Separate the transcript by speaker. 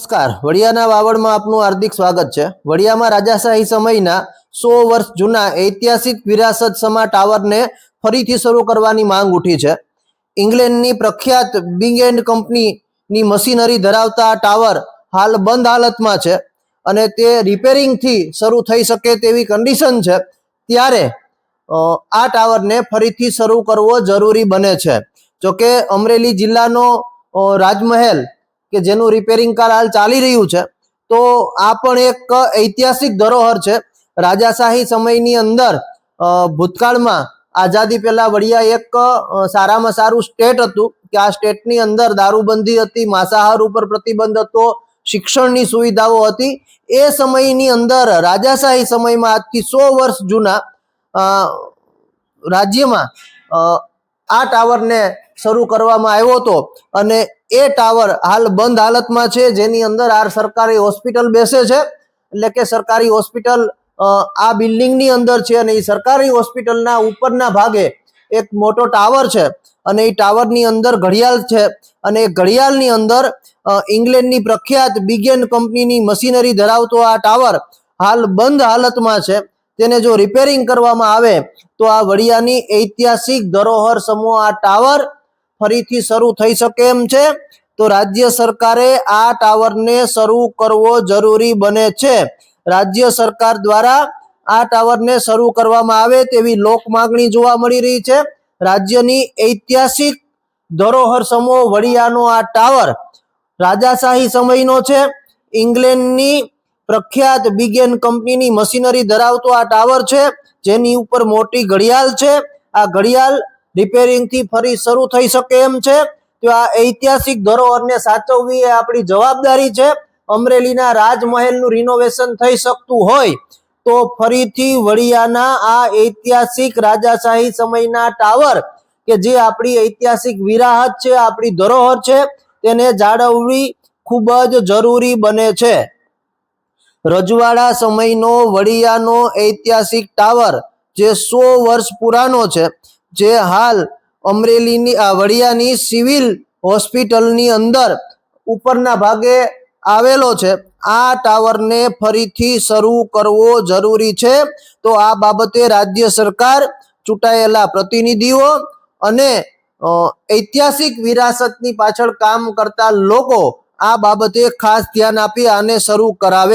Speaker 1: નમસ્કાર, વડિયાના વાવડમાં આપનું હાર્દિક સ્વાગત છે। વડિયામાં રાજાશાહી સમયના 100 વર્ષ જૂના ઐતિહાસિક વિરાસત સમા ટાવરને ફરીથી શરૂ કરવાની માંગ ઉઠી છે। ઇંગ્લેન્ડની પ્રખ્યાત બિગ એન્ડ કંપનીની મશીનરી ધરાવતા આ ટાવર હાલ બંધ હાલતમાં છે અને તે રિપેરિંગથી શરૂ થઈ શકે તેવી કન્ડિશન છે। ત્યારે આ ટાવરને ફરીથી શરૂ કરવો જરૂરી બને છે। જોકે અમરેલી જિલ્લાનો રાજમહેલ કે જેનું રિપેરિંગ કામ હાલ ચાલી રહ્યું છે, તો આ પણ એક ઐતિહાસિક ધરોહર છે। રાજાશાહી સમયની અંદર ભૂતકાળમાં આઝાદી પહેલા વડિયા એક સારામાં સારું સ્ટેટ હતું કે આ સ્ટેટની અંદર દારૂબંધી હતી, માંસાહાર ઉપર પ્રતિબંધ હતો, શિક્ષણની સુવિધાઓ હતી। એ સમયની અંદર રાજાશાહી સમયમાં આજથી 100 વર્ષ જૂના રાજ્યમાં આ ટાવરને શરૂ કરવામાં આવ્યો હતો અને એ ટાવર હાલ બંધ હાલતમાં છે, જેની અંદર આ સરકારી હોસ્પિટલ બેસે છે। એટલે કે સરકારી હોસ્પિટલ આ બિલ્ડિંગની અંદર છે અને એ સરકારી હોસ્પિટલના ઉપરના ભાગે એક મોટો ટાવર છે અને એ ટાવરની અંદર ઘડિયાળ છે અને એ ઘડિયાળની અંદર ઇંગ્લેન્ડની પ્રખ્યાત બિગ એન્ડ કંપનીની મશીનરી ધરાવતો આ ટાવર હાલ બંધ હાલતમાં છે। તેને જો રિપેરિંગ કરવામાં આવે તો આ વડિયાની ઐતિહાસિક ધરોહર સમૂહ આ ટાવર ફરીથી શરૂ થઈ શકે એમ છે। તો રાજ્ય સરકારે આ ટાવરને શરૂ કરવો જરૂરી બને છે। રાજ્ય સરકાર દ્વારા આ ટાવરને શરૂ કરવામાં આવે તેવી લોક માંગણી જોવા મળી રહી છે। રાજ્યની ઐતિહાસિક ધરોહર સમૂહ વડિયાનો આ ટાવર રાજાશાહી સમયનો છે। ઇંગ્લેન્ડની પ્રખ્યાત બિગ એન્ડ કંપનીની મશીનરી ધરાવતો આ ટાવર છે, જેની ઉપર મોટી ઘડિયાળ છે। આ ઘડિયાળ રિપેરિંગથી ફરી શરૂ થઈ શકે એમ છે। તો આ ઐતિહાસિક ધરોહરને સાચવવી એ આપણી જવાબદારી છે। અમરેલીના રાજમહેલનું રિનોવેશન થઈ શકતું હોય તો ફરીથી વડિયાના આ ઐતિહાસિક રાજાશાહી સમયના ટાવર કે જે આપણી ઐતિહાસિક વિરાહત છે, આપણી ધરોહર છે, તેને જાળવવી ખૂબ જ જરૂરી બને છે। રજવાડા સમયનો વડિયાનો ઐતિહાસિક ટાવર જે 100 વર્ષ પુરાનો છે, જે હાલ અમરેલીની વડિયાની સિવિલ હોસ્પિટલની અંદર ઉપરના ભાગે આવેલો છે, આ ટાવરને ફરીથી શરૂ કરવો જરૂરી છે। તો આ બાબતે રાજ્ય સરકાર, ચૂંટાયેલા પ્રતિનિધિઓ અને ઐતિહાસિક વિરાસતની પાછળ કામ કરતા લોકો આ બાબતે ખાસ ધ્યાન આપી આને શરૂ કરાવે।